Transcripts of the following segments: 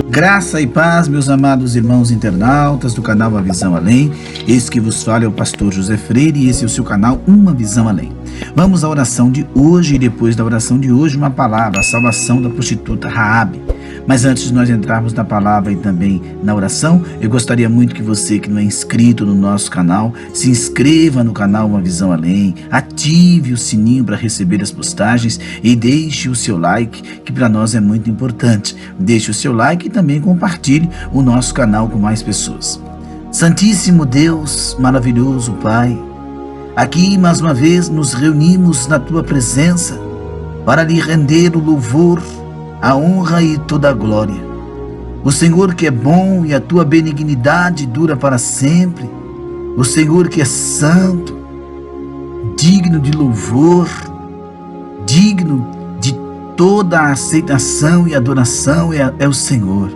Graça e paz, meus amados irmãos internautas do canal Uma Visão Além. Esse que vos fala é o pastor José Freire e esse é o seu canal Uma Visão Além. Vamos à oração de hoje e depois da oração de hoje uma palavra, a salvação da prostituta Raabe. Mas antes de nós entrarmos na palavra e também na oração, eu gostaria muito que você que não é inscrito no nosso canal, se inscreva no canal Uma Visão Além, ative o sininho para receber as postagens e deixe o seu like, que para nós é muito importante. Deixe o seu like e também compartilhe o nosso canal com mais pessoas. Santíssimo Deus, maravilhoso Pai, aqui mais uma vez nos reunimos na Tua presença para lhe render o louvor, a honra e toda a glória. O Senhor que é bom e a Tua benignidade dura para sempre. O Senhor que é santo, digno de louvor, digno de toda a aceitação e adoração é o Senhor.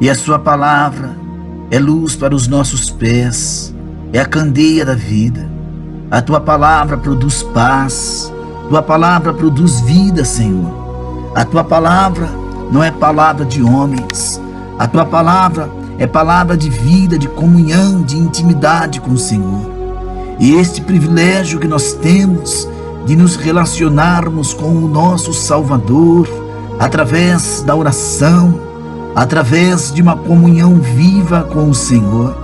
E a Sua palavra é luz para os nossos pés, é a candeia da vida. A Tua palavra produz paz, Tua palavra produz vida, Senhor. A Tua palavra não é palavra de homens, a Tua palavra é palavra de vida, de comunhão, de intimidade com o Senhor. E este privilégio que nós temos de nos relacionarmos com o nosso Salvador, através da oração, através de uma comunhão viva com o Senhor.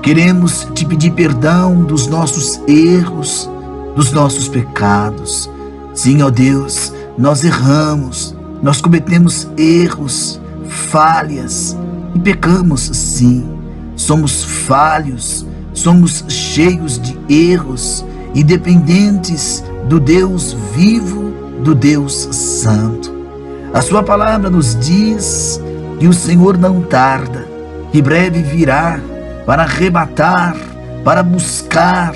Queremos Te pedir perdão dos nossos erros, dos nossos pecados. Sim, ó Deus, nós erramos, nós cometemos erros, falhas e pecamos sim. Somos falhos, somos cheios de erros, independentes do Deus vivo, do Deus santo. A Sua palavra nos diz que o Senhor não tarda, que breve virá para arrebatar, para buscar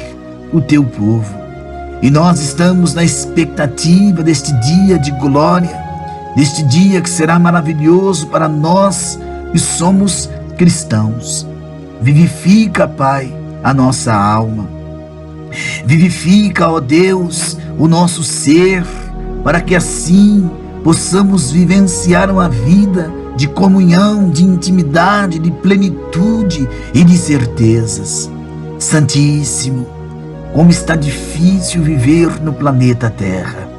o Teu povo. E nós estamos na expectativa deste dia de glória, deste dia que será maravilhoso para nós que somos cristãos. Vivifica, Pai, a nossa alma. Vivifica, ó Deus, o nosso ser, para que assim possamos vivenciar uma vida de comunhão, de intimidade, de plenitude e de certezas. Santíssimo, como está difícil viver no planeta Terra.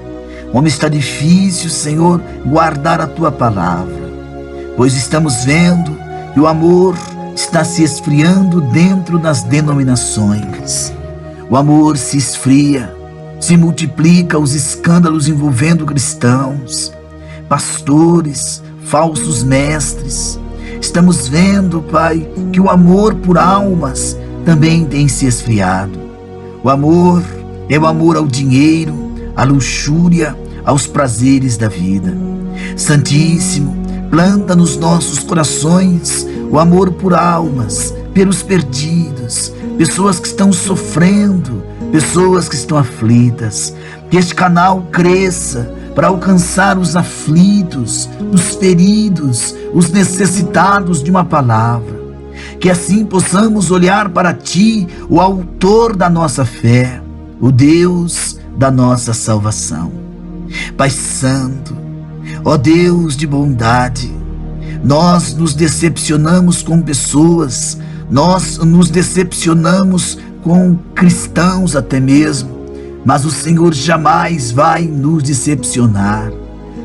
Como está difícil, Senhor, guardar a Tua palavra. Pois estamos vendo que o amor está se esfriando dentro das denominações. O amor se esfria, se multiplica os escândalos envolvendo cristãos, pastores, falsos mestres. Estamos vendo, Pai, que o amor por almas também tem se esfriado. O amor é o amor ao dinheiro, à luxúria, aos prazeres da vida. Santíssimo, planta nos nossos corações o amor por almas, pelos perdidos, pessoas que estão sofrendo, pessoas que estão aflitas. Que este canal cresça para alcançar os aflitos, os feridos, os necessitados de uma palavra. Que assim possamos olhar para Ti, o autor da nossa fé, o Deus da nossa salvação. Pai Santo, ó Deus de bondade, nós nos decepcionamos com pessoas, nós nos decepcionamos com cristãos até mesmo, mas o Senhor jamais vai nos decepcionar,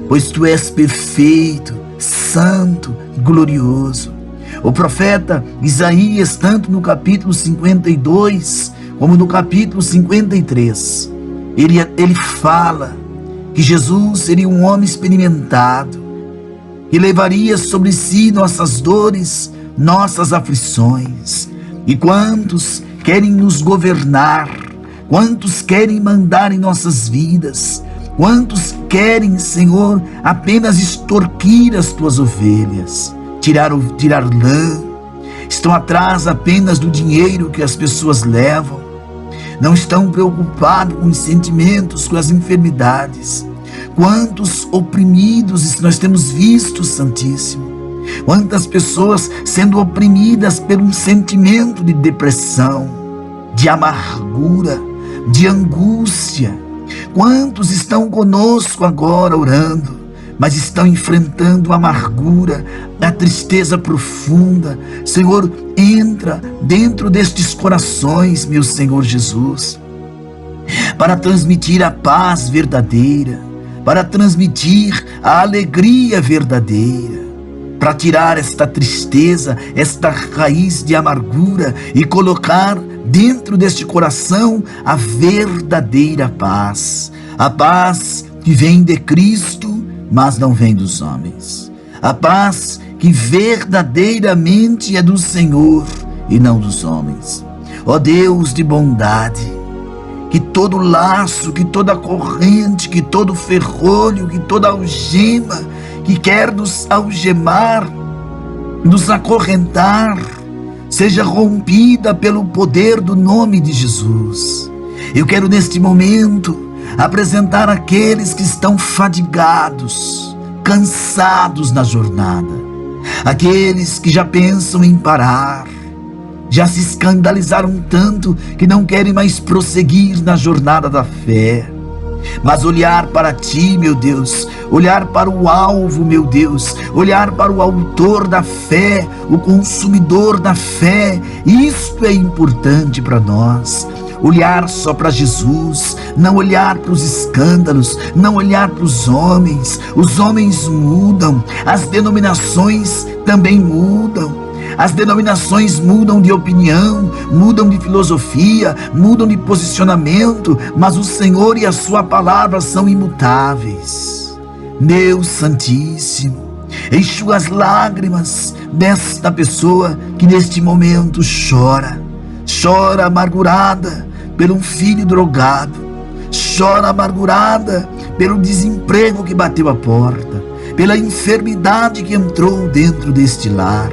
pois Tu és perfeito, santo, glorioso. O profeta Isaías, tanto no capítulo 52, como no capítulo 53, ele fala que Jesus seria um homem experimentado, que levaria sobre si nossas dores, nossas aflições. E quantos querem nos governar, quantos querem mandar em nossas vidas, quantos querem, Senhor, apenas extorquir as Tuas ovelhas, tirar lã, estão atrás apenas do dinheiro que as pessoas levam, não estão preocupados com os sentimentos, com as enfermidades. Quantos oprimidos nós temos visto, Santíssimo. Quantas pessoas sendo oprimidas por um sentimento de depressão, de amargura, de angústia, Quantos estão conosco agora orando, mas estão enfrentando a amargura, a tristeza profunda? Senhor, entra dentro destes corações, meu Senhor Jesus, para transmitir a paz verdadeira, para transmitir a alegria verdadeira, para tirar esta tristeza, esta raiz de amargura e colocar dentro deste coração a verdadeira paz. A paz que vem de Cristo, mas não vem dos homens. A paz que verdadeiramente é do Senhor e não dos homens. Ó Deus de bondade, que todo laço, que toda corrente, que todo ferrolho, que toda algema que quer nos algemar, nos acorrentar, seja rompida pelo poder do nome de Jesus. Eu quero neste momento apresentar aqueles que estão fadigados, cansados na jornada, aqueles que já pensam em parar, já se escandalizaram tanto que não querem mais prosseguir na jornada da fé. Mas olhar para ti, meu Deus, olhar para o alvo, meu Deus, olhar para o autor da fé, o consumidor da fé, isto é importante para nós. Olhar só para Jesus, não olhar para os escândalos, não olhar para os homens mudam, as denominações também mudam. As denominações mudam de opinião, mudam de filosofia, mudam de posicionamento, mas o Senhor e a sua palavra são imutáveis. Meu Santíssimo, enxuga as lágrimas desta pessoa que neste momento chora amargurada por um filho drogado, chora amargurada pelo desemprego que bateu a porta, pela enfermidade que entrou dentro deste lar.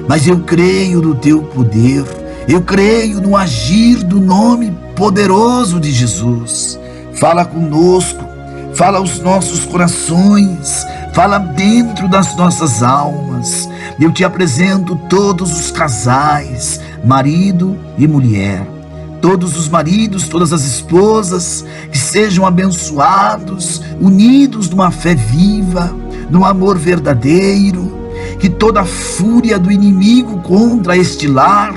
Mas eu creio no teu poder, eu creio no agir do nome poderoso de Jesus. Fala conosco, fala aos nossos corações, fala dentro das nossas almas. Eu te apresento todos os casais, marido e mulher, todos os maridos, todas as esposas, que sejam abençoados, unidos numa fé viva, num amor verdadeiro. Que toda a fúria do inimigo contra este lar,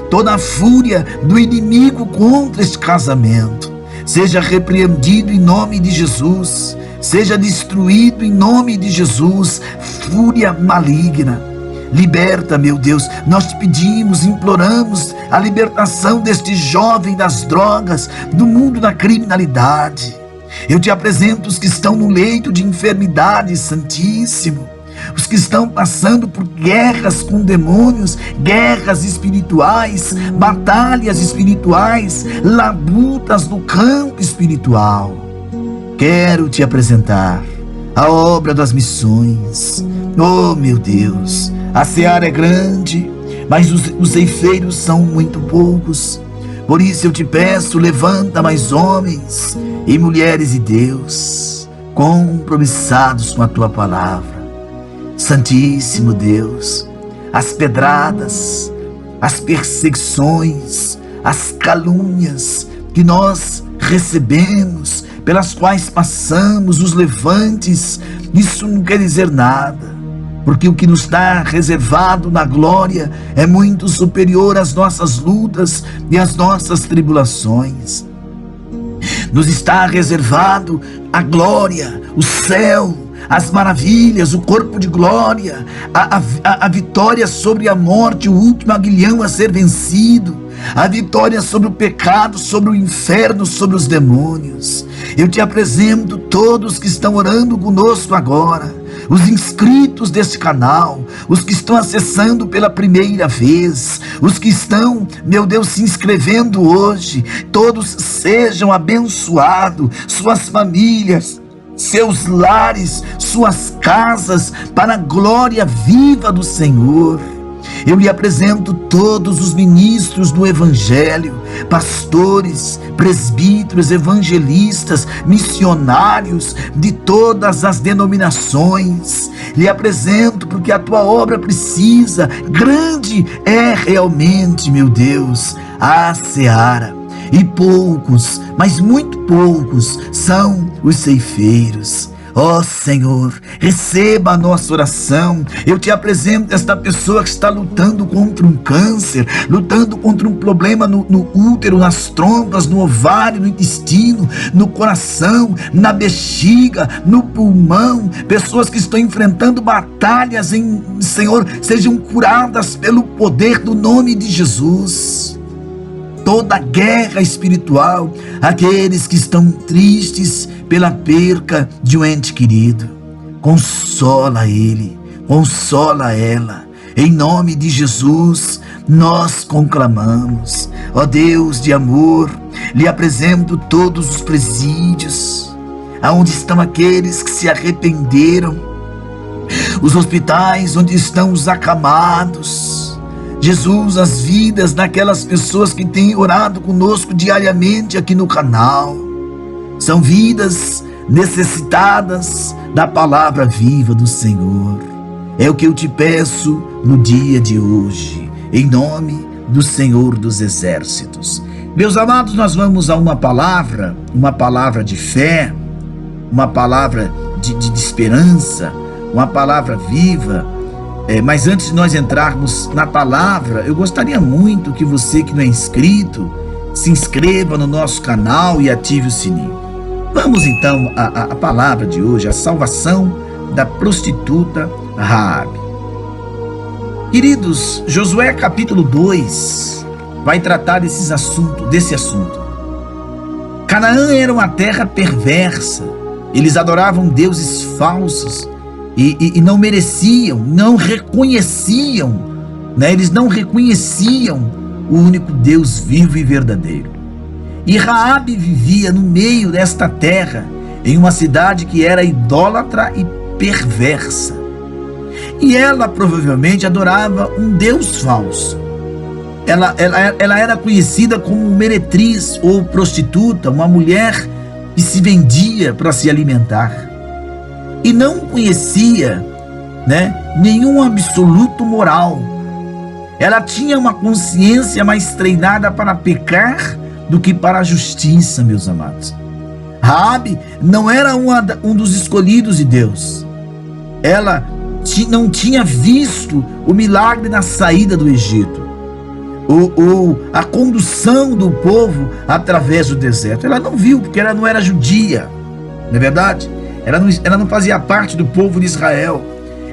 toda a fúria do inimigo contra este casamento, seja repreendido em nome de Jesus, seja destruído em nome de Jesus. Fúria maligna, liberta, meu Deus. Nós te pedimos, imploramos a libertação deste jovem das drogas, do mundo da criminalidade. Eu te apresento os que estão no leito de enfermidade, Santíssimo, os que estão passando por guerras com demônios, guerras espirituais, batalhas espirituais, labutas no campo espiritual. Quero te apresentar a obra das missões. Oh, meu Deus, a seara é grande, mas os ceifeiros são muito poucos. Por isso eu te peço, levanta mais homens e mulheres de Deus, compromissados com a tua palavra. Santíssimo Deus, as pedradas, as perseguições, as calúnias que nós recebemos, pelas quais passamos, os levantes, isso não quer dizer nada, porque o que nos está reservado na glória é muito superior às nossas lutas e às nossas tribulações. Nos está reservado a glória, o céu, as maravilhas, o corpo de glória, a vitória sobre a morte, o último aguilhão a ser vencido, a vitória sobre o pecado, sobre o inferno, sobre os demônios. Eu te apresento todos que estão orando conosco agora, os inscritos deste canal, os que estão acessando pela primeira vez, os que estão, meu Deus, se inscrevendo hoje. Todos sejam abençoados, suas famílias, seus lares, suas casas, para a glória viva do Senhor. Eu lhe apresento todos os ministros do Evangelho, pastores, presbíteros, evangelistas, missionários de todas as denominações. Lhe apresento porque a tua obra precisa, grande é realmente, meu Deus, a seara. e poucos, mas muito poucos, são os ceifeiros. Ó Senhor, receba a nossa oração. Eu te apresento esta pessoa que está lutando contra um câncer, lutando contra um problema no útero, nas trompas, no ovário, no intestino, no coração, na bexiga, no pulmão. Pessoas que estão enfrentando batalhas, Senhor, sejam curadas pelo poder do nome de Jesus. Toda guerra espiritual, aqueles que estão tristes pela perca de um ente querido, consola ele, consola ela. Em nome de Jesus, nós conclamamos. Ó Deus de amor, lhe apresento todos os presídios, aonde estão aqueles que se arrependeram, os hospitais onde estão os acamados. Jesus, as vidas daquelas pessoas que têm orado conosco diariamente aqui no canal, são vidas necessitadas da palavra viva do Senhor. É o que eu te peço no dia de hoje, em nome do Senhor dos Exércitos. Meus amados, nós vamos a uma palavra de fé, uma palavra de esperança, uma palavra viva. Mas antes de nós entrarmos na palavra, eu gostaria muito que você que não é inscrito, se inscreva no nosso canal e ative o sininho. Vamos então à palavra de hoje, a salvação da prostituta Raabe. Queridos, Josué capítulo 2 vai tratar desse assunto. Canaã era uma terra perversa, eles adoravam deuses falsos, e não mereciam, não reconheciam, eles não reconheciam o único Deus vivo e verdadeiro. E Raabe vivia no meio desta terra, em uma cidade que era idólatra e perversa. E ela provavelmente adorava um Deus falso. Ela era conhecida como meretriz ou prostituta, uma mulher que se vendia para se alimentar. E não conhecia, nenhum absoluto moral. Ela tinha uma consciência mais treinada para pecar do que para a justiça, meus amados. Raabe não era um dos escolhidos de Deus. Ela não tinha visto o milagre na saída do Egito, ou a condução do povo através do deserto. Ela não viu, porque ela não era judia, não é verdade? Ela não fazia parte do povo de Israel.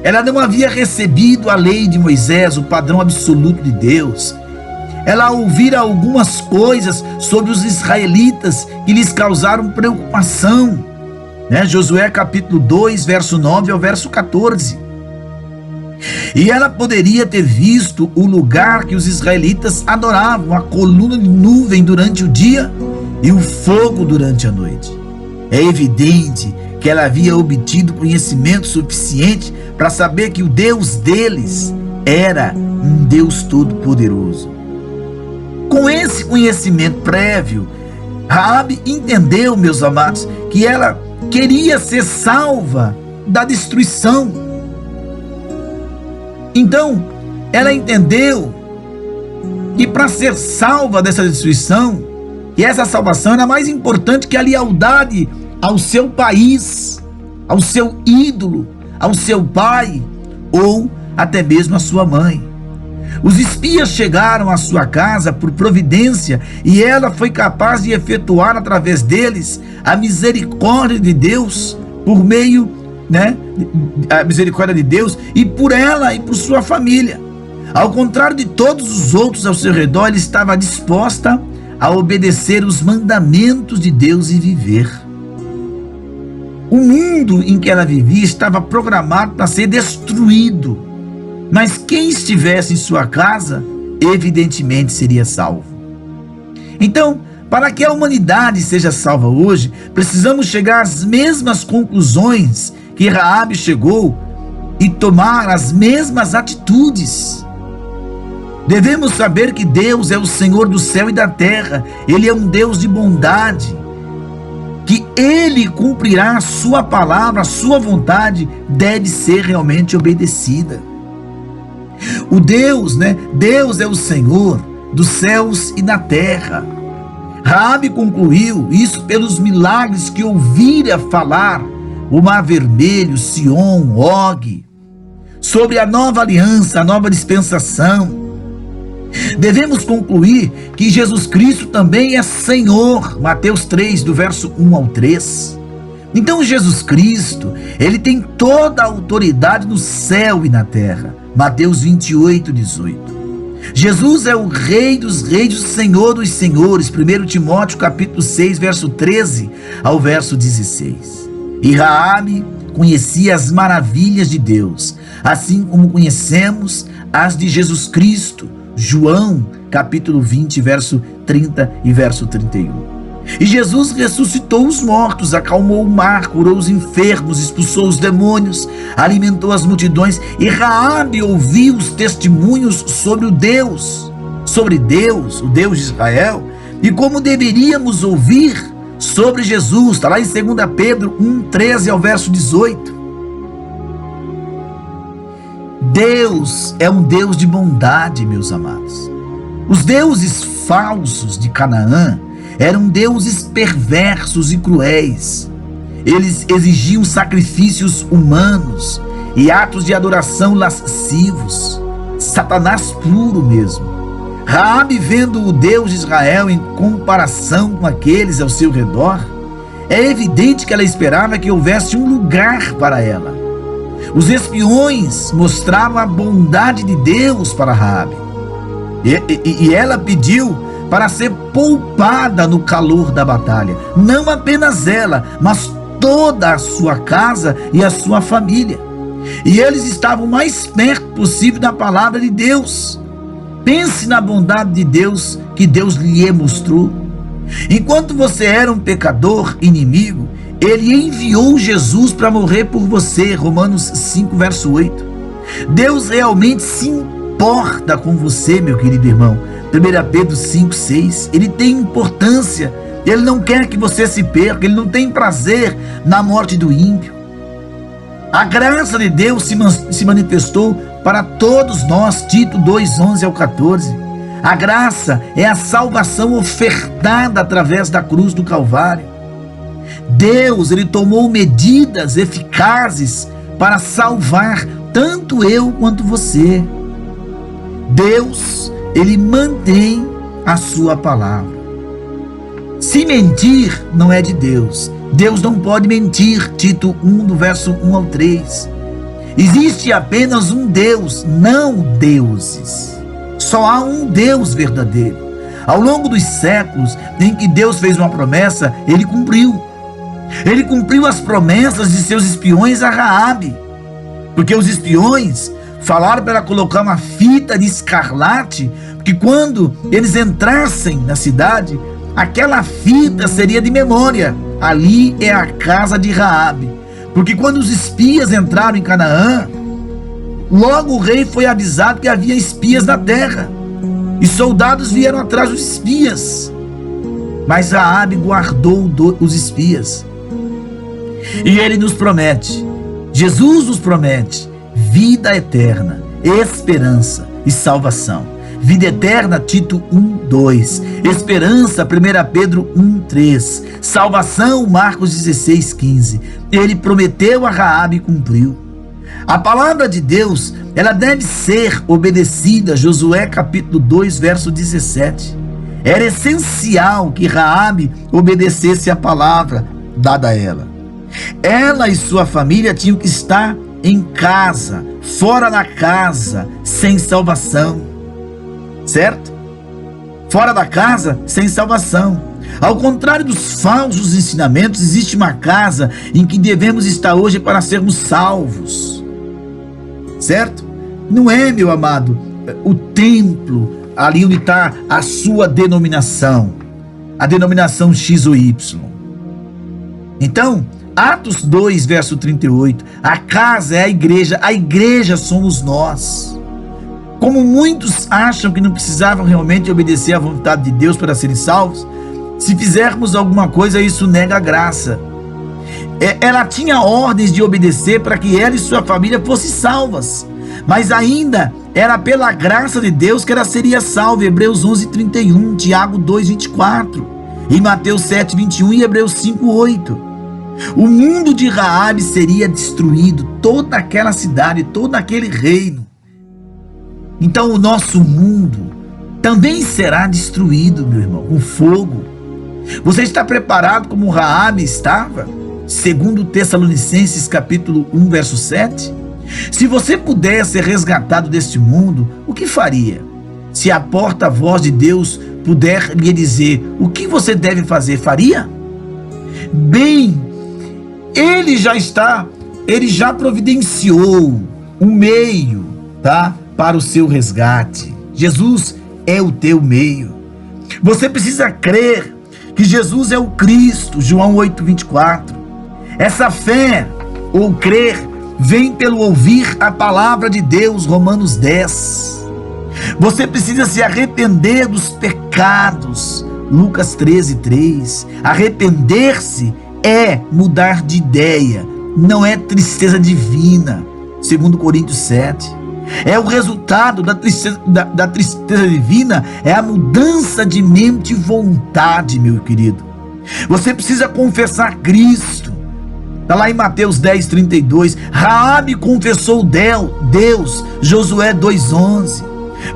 Ela não havia recebido a lei de Moisés, o padrão absoluto de Deus. Ela ouvira algumas coisas sobre os israelitas que lhes causaram preocupação. Josué capítulo 2, verso 9 ao verso 14. E ela poderia ter visto o lugar que os israelitas adoravam, a coluna de nuvem durante o dia e o fogo durante a noite. É evidente que ela havia obtido conhecimento suficiente para saber que o Deus deles era um Deus todo-poderoso. Com esse conhecimento prévio, Raabe entendeu, meus amados, que ela queria ser salva da destruição. Então, ela entendeu que para ser salva dessa destruição, e essa salvação era mais importante que a lealdade ao seu país, ao seu ídolo, ao seu pai, ou até mesmo à sua mãe. Os espias chegaram à sua casa por providência, e ela foi capaz de efetuar através deles a misericórdia de Deus, por meio, a misericórdia de Deus, e por ela e por sua família. Ao contrário de todos os outros ao seu redor, ela estava disposta a obedecer os mandamentos de Deus e viver. O mundo em que ela vivia estava programado para ser destruído, mas quem estivesse em sua casa, evidentemente seria salvo. Então, para que a humanidade seja salva hoje, precisamos chegar às mesmas conclusões que Raabe chegou e tomar as mesmas atitudes. Devemos saber que Deus é o Senhor do céu e da terra. Ele é um Deus de bondade, que Ele cumprirá a sua palavra, a sua vontade deve ser realmente obedecida. O Deus, Deus é o Senhor dos céus e da terra. Raabe concluiu isso pelos milagres que ouvira falar o Mar Vermelho, Sion, Og, sobre a nova aliança, a nova dispensação. Devemos concluir que Jesus Cristo também é Senhor, Mateus 3, do verso 1 ao 3. Então Jesus Cristo, ele tem toda a autoridade no céu e na terra, Mateus 28, 18. Jesus é o Rei dos Reis, o Senhor dos Senhores, 1 Timóteo capítulo 6, verso 13 ao verso 16. E Raabe conhecia as maravilhas de Deus, assim como conhecemos as de Jesus Cristo, João capítulo 20, verso 30 e verso 31. E Jesus ressuscitou os mortos, acalmou o mar, curou os enfermos, expulsou os demônios, alimentou as multidões. E Raabe ouviu os testemunhos sobre Deus, o Deus de Israel, e como deveríamos ouvir sobre Jesus. Está lá em 2 Pedro 1, 13 ao verso 18. Deus é um Deus de bondade, meus amados. Os deuses falsos de Canaã eram deuses perversos e cruéis. Eles exigiam sacrifícios humanos e atos de adoração lascivos. Satanás puro mesmo. Raabe, vendo o Deus de Israel em comparação com aqueles ao seu redor, é evidente que ela esperava que houvesse um lugar para ela. Os espiões mostraram a bondade de Deus para Raabe. E ela pediu para ser poupada no calor da batalha. Não apenas ela, mas toda a sua casa e a sua família. E eles estavam mais perto possível da palavra de Deus. Pense na bondade de Deus que Deus lhe mostrou. Enquanto você era um pecador inimigo, Ele enviou Jesus para morrer por você. Romanos 5, verso 8. Deus realmente se importa com você, meu querido irmão. 1 Pedro 5, 6. Ele tem importância. Ele não quer que você se perca. Ele não tem prazer na morte do ímpio. A graça de Deus se manifestou para todos nós. Tito 2, 11 ao 14. A graça é a salvação ofertada através da cruz do Calvário. Deus, ele tomou medidas eficazes para salvar tanto eu quanto você. Deus, ele mantém a sua palavra. Se mentir não é de Deus. Deus não pode mentir. Tito 1, do verso 1 ao 3. Existe apenas um Deus, não deuses. Só há um Deus verdadeiro. Ao longo dos séculos em que Deus fez uma promessa, Ele cumpriu. Ele cumpriu as promessas de seus espiões a Raabe. Porque os espiões falaram para ela colocar uma fita de escarlate, porque quando eles entrassem na cidade, aquela fita seria de memória. Ali é a casa de Raabe. Porque quando os espias entraram em Canaã, logo o rei foi avisado que havia espias na terra. E soldados vieram atrás dos espias. Mas Raabe guardou os espias. E ele nos promete, Jesus nos promete, vida eterna, esperança e salvação. Vida eterna, Tito 1, 2. Esperança, 1 Pedro 1, 3. Salvação, Marcos 16, 15. Ele prometeu a Raabe e cumpriu. A palavra de Deus, ela deve ser obedecida. Josué capítulo 2, verso 17. Era essencial que Raabe obedecesse a palavra dada a ela. Ela e sua família tinham que estar em casa, fora da casa, sem salvação. Certo? Fora da casa, sem salvação. Ao contrário dos falsos ensinamentos, existe uma casa em que devemos estar hoje para sermos salvos. Certo? Não é, meu amado, o templo, ali onde está a sua denominação, a denominação X ou Y. Então, Atos 2, verso 38, a casa é a igreja somos nós. Como muitos acham que não precisavam realmente obedecer à vontade de Deus para serem salvos, se fizermos alguma coisa, isso nega a graça. Ela tinha ordens de obedecer para que ela e sua família fossem salvas, mas ainda era pela graça de Deus que ela seria salva. Hebreus 11, 31, Tiago 2, 24. em Mateus 7:21 e Hebreus 5:8. O mundo de Raabe seria destruído, toda aquela cidade, todo aquele reino. Então o nosso mundo também será destruído, meu irmão, com fogo. Você está preparado como Raabe estava? Segundo Tessalonicenses capítulo 1, verso 7. Se você pudesse ser resgatado deste mundo, o que faria? Se a porta-voz de Deus puder lhe dizer o que você deve fazer, faria? Bem, ele já providenciou um meio, tá? Para o seu resgate. Jesus é o teu meio. Você precisa crer que Jesus é o Cristo, João 8:24. Essa fé, ou crer, vem pelo ouvir a palavra de Deus, Romanos 10. Você precisa se arrepender dos pecados, Lucas 13:3. Arrepender-se é mudar de ideia, não é tristeza divina, segundo Coríntios 7. É o resultado da tristeza divina, é a mudança de mente e vontade, meu querido. Você precisa confessar Cristo. Está lá em Mateus 10:32. Raabe confessou Deus, Josué 2:11.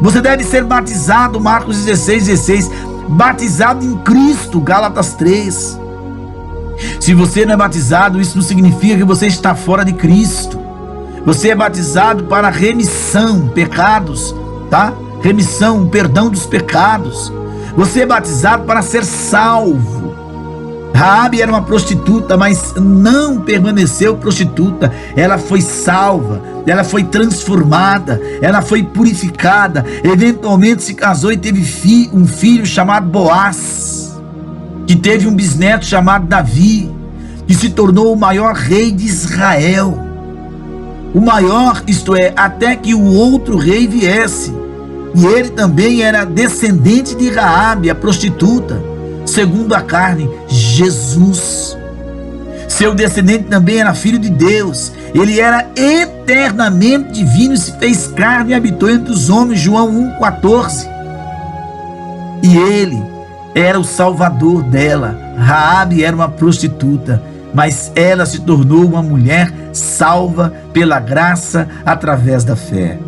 Você deve ser batizado, Marcos 16:16. Batizado em Cristo, Gálatas 3. Se você não é batizado, isso não significa que você está fora de Cristo. Você é batizado para remissão, pecados, tá? Remissão, perdão dos pecados. Você é batizado para ser salvo. Raabe era uma prostituta, mas não permaneceu prostituta. Ela foi salva, ela foi transformada, ela foi purificada. Eventualmente se casou e teve um filho chamado Boaz, que teve um bisneto chamado Davi, que se tornou o maior rei de Israel. O maior, isto é, até que o outro rei viesse. E ele também era descendente de Raabe, a prostituta, segundo a carne, Jesus. Seu descendente também era filho de Deus. Ele era eternamente divino e se fez carne e habitou entre os homens, João 1:14. E ele era o salvador dela. Raabe era uma prostituta, mas ela se tornou uma mulher salva pela graça através da fé.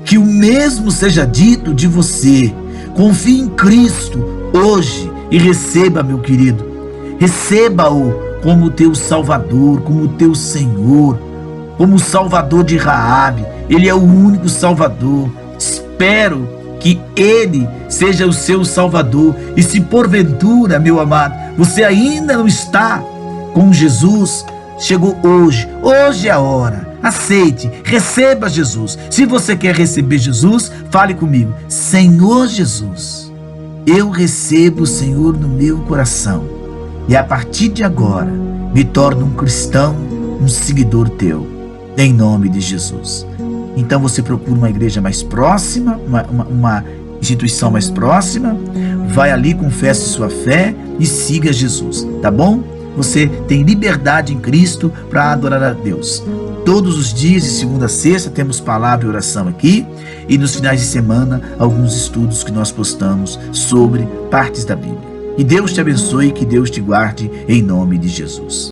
Que o mesmo seja dito de você. Confie em Cristo hoje e receba, meu querido. Receba-o como teu Salvador, como teu Senhor, como o Salvador de Raabe. Ele é o único Salvador. Espero que Ele seja o seu Salvador. E se porventura, meu amado, você ainda não está com Jesus, chegou hoje é a hora. Aceite, receba Jesus. Se você quer receber Jesus, fale comigo: Senhor Jesus, eu recebo o Senhor no meu coração, e a partir de agora me torno um cristão, um seguidor teu, em nome de Jesus. Então você procura uma igreja mais próxima, uma instituição mais próxima, vai ali, confesse sua fé e siga Jesus, tá bom? Você tem liberdade em Cristo para adorar a Deus. Todos os dias, de segunda a sexta, temos palavra e oração aqui. E nos finais de semana, alguns estudos que nós postamos sobre partes da Bíblia. Que Deus te abençoe e que Deus te guarde em nome de Jesus.